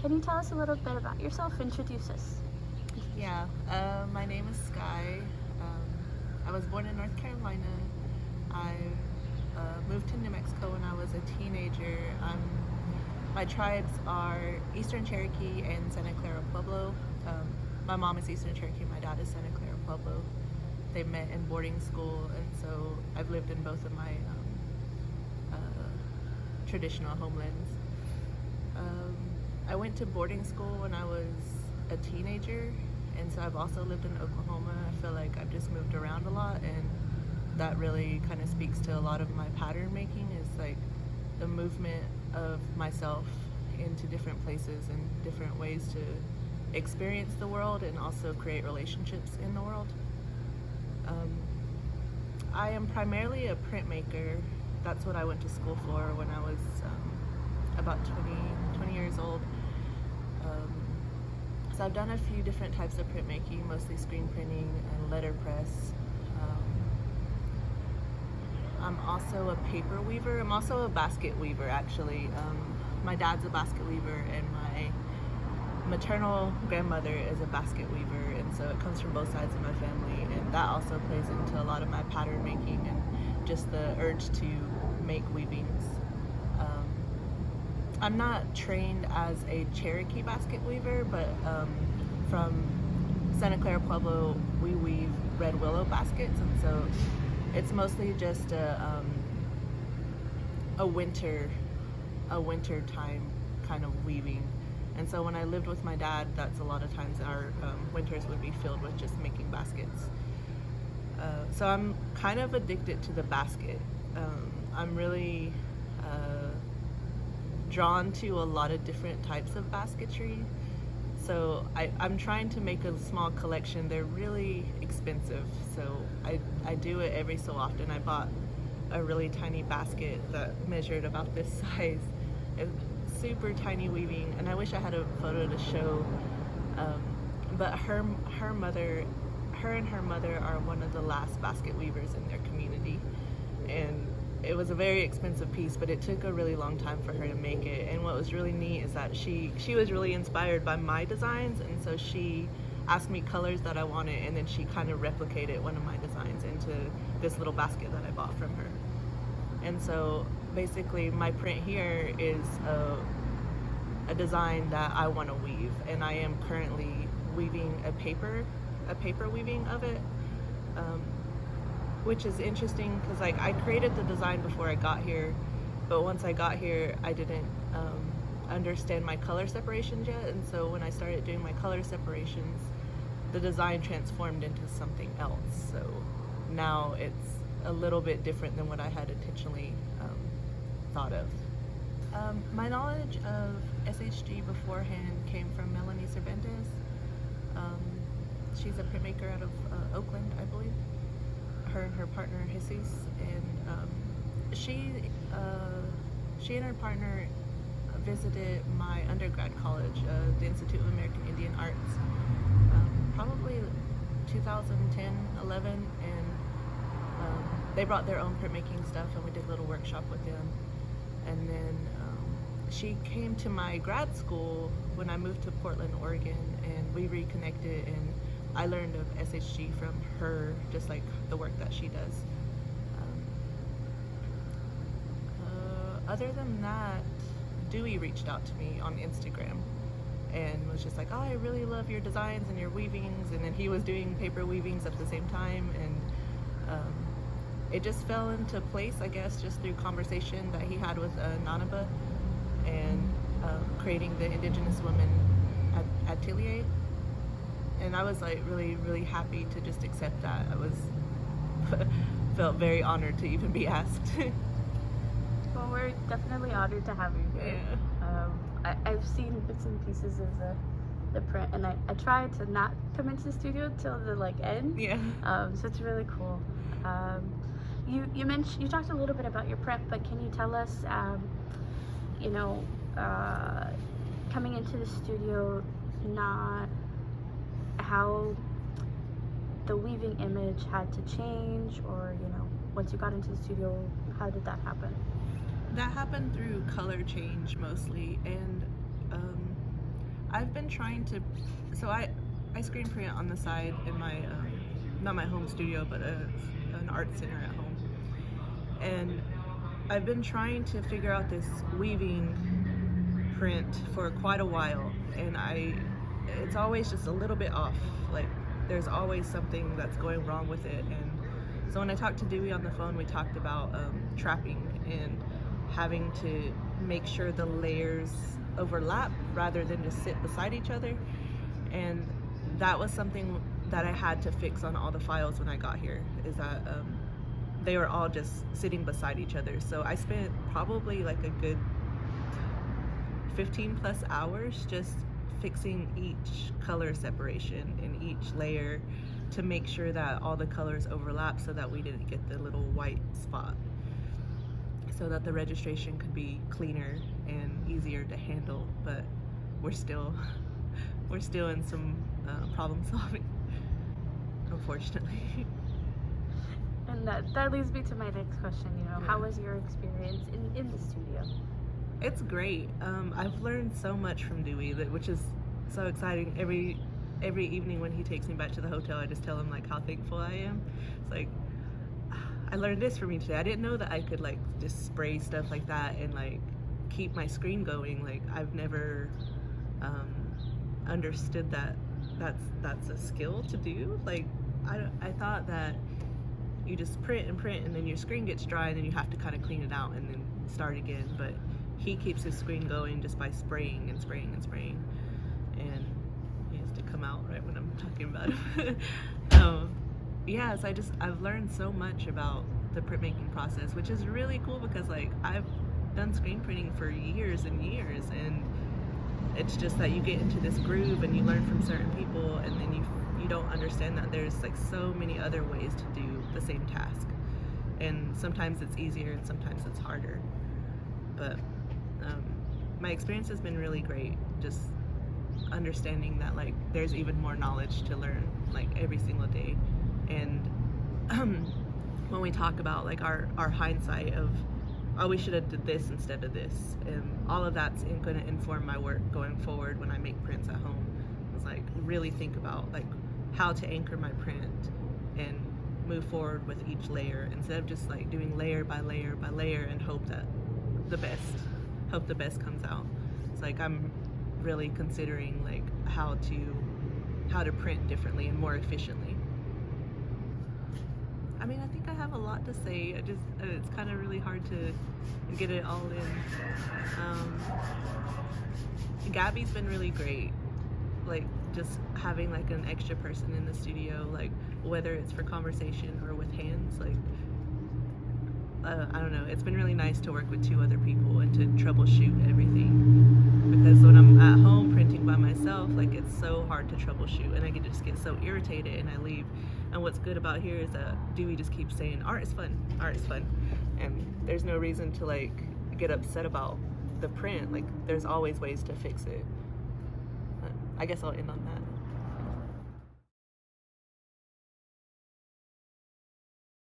Can you tell us a little bit about yourself? Introduce us. Yeah, my name is Skye. I was born in North Carolina. I moved to New Mexico when I was a teenager. My tribes are Eastern Cherokee and Santa Clara, Pueblo. My mom is Eastern Cherokee, my dad is Santa Clara, Pueblo. They met in boarding school, and so I've lived in both of my traditional homelands. I went to boarding school when I was a teenager, and so I've also lived in Oklahoma. I feel like I've just moved around a lot, and that really kind of speaks to a lot of my pattern making, is like the movement of myself into different places and different ways to experience the world and also create relationships in the world. I am primarily a printmaker. That's what I went to school for when I was about 20 years old. So I've done a few different types of printmaking, mostly screen printing and letterpress. I'm also a paper weaver. I'm also a basket weaver, actually. My dad's a basket weaver, and my maternal grandmother is a basket weaver, and so it comes from both sides of my family, and that also plays into a lot of my pattern making and just the urge to make weavings. I'm not trained as a Cherokee basket weaver, but from Santa Clara, Pueblo, we weave red willow baskets, and so it's mostly just a winter time kind of weaving. And so when I lived with my dad, that's a lot of times our winters would be filled with just making baskets. So I'm kind of addicted to the basket. I'm really drawn to a lot of different types of basketry. So I'm trying to make a small collection. They're really expensive, so I do it every so often. I bought a really tiny basket that measured about this size. Super tiny weaving, and I wish I had a photo to show, but her and her mother are one of the last basket weavers in their community, and it was a very expensive piece, but it took a really long time for her to make it. And what was really neat is that she was really inspired by my designs, and so she asked me colors that I wanted, and then she kind of replicated one of my designs into this little basket that I bought from her. And so basically my print here is a design that I want to weave, and I am currently weaving a paper weaving of it, which is interesting because like I created the design before I got here, but once I got here I didn't understand my color separations yet, and so when I started doing my color separations, the design transformed into something else. So now it's a little bit different than what I had intentionally thought of. My knowledge of SHG beforehand came from Melanie Cervantes. She's a printmaker out of Oakland, I believe. Her and her partner Jesus, and she and her partner visited my undergrad college, the Institute of American Indian Arts, probably 2010, 11, and they brought their own printmaking stuff, and we did a little workshop with them. And then she came to my grad school when I moved to Portland, Oregon, and we reconnected, and I learned of SHG from her, just like the work that she does. Other than that, Dewey reached out to me on Instagram and was just like, oh, I really love your designs and your weavings, and then he was doing paper weavings at the same time, and it just fell into place, I guess, just through conversation that he had with Nanibah, and creating the Indigenous women Atelier. And I was like really, really happy to just accept that. I was felt very honored to even be asked. Well, we're definitely honored to have you here. Yeah. I've seen bits and pieces of the print, and I try to not come into the studio till the end. Yeah. So it's really cool. You talked a little bit about your prep, but can you tell us, coming into the studio, not how the weaving image had to change, or once you got into the studio, how did that happen? That happened through color change mostly, and I've been trying to, so I screen print on the side in my, not my home studio, but an art center at home. And I've been trying to figure out this weaving print for quite a while, and it's always just a little bit off. Like, there's always something that's going wrong with it. And so when I talked to Dewey on the phone, we talked about trapping and having to make sure the layers overlap rather than just sit beside each other. And that was something that I had to fix on all the files when I got here, is that they were all just sitting beside each other. So I spent probably like a good 15 plus hours just fixing each color separation in each layer to make sure that all the colors overlap so that we didn't get the little white spot, so that the registration could be cleaner and easier to handle. But we're still in some problem solving, unfortunately. And that leads me to my next question. How was your experience in the studio? It's great. I've learned so much from Dewey, which is so exciting. Every evening when he takes me back to the hotel, I just tell him like how thankful I am. It's like, I learned this from you today. I didn't know that I could like just spray stuff like that and like keep my screen going. Like, I've never understood that that's a skill to do. Like, I thought that you just print and then your screen gets dry and then you have to kind of clean it out and then start again. But he keeps his screen going just by spraying and spraying and spraying, and he has to come out right when I'm talking about it. Yeah, so I've learned so much about the printmaking process, which is really cool because like I've done screen printing for years and years, and it's just that you get into this groove and you learn from certain people, and then you don't understand that there's like so many other ways to do the same task, and sometimes it's easier and sometimes it's harder. But my experience has been really great, just understanding that like there's even more knowledge to learn like every single day. And when we talk about like our hindsight of, oh, we should have did this instead of this, and all of that's going to inform my work going forward when I make prints at home. It's like really think about like how to anchor my print and move forward with each layer instead of just like doing layer by layer by layer and hope the best comes out. It's like I'm really considering like how to print differently and more efficiently. I mean, I think I have a lot to say. It's kind of really hard to get it all in. Gabby's been really great. Like, just having like an extra person in the studio, like whether it's for conversation or with hands, like I don't know, it's been really nice to work with two other people and to troubleshoot everything, because when I'm at home printing by myself, like it's so hard to troubleshoot and I can just get so irritated and I leave. And what's good about here is that Dewey just keeps saying art is fun, and there's no reason to like get upset about the print. Like, there's always ways to fix it. But I guess I'll end on that.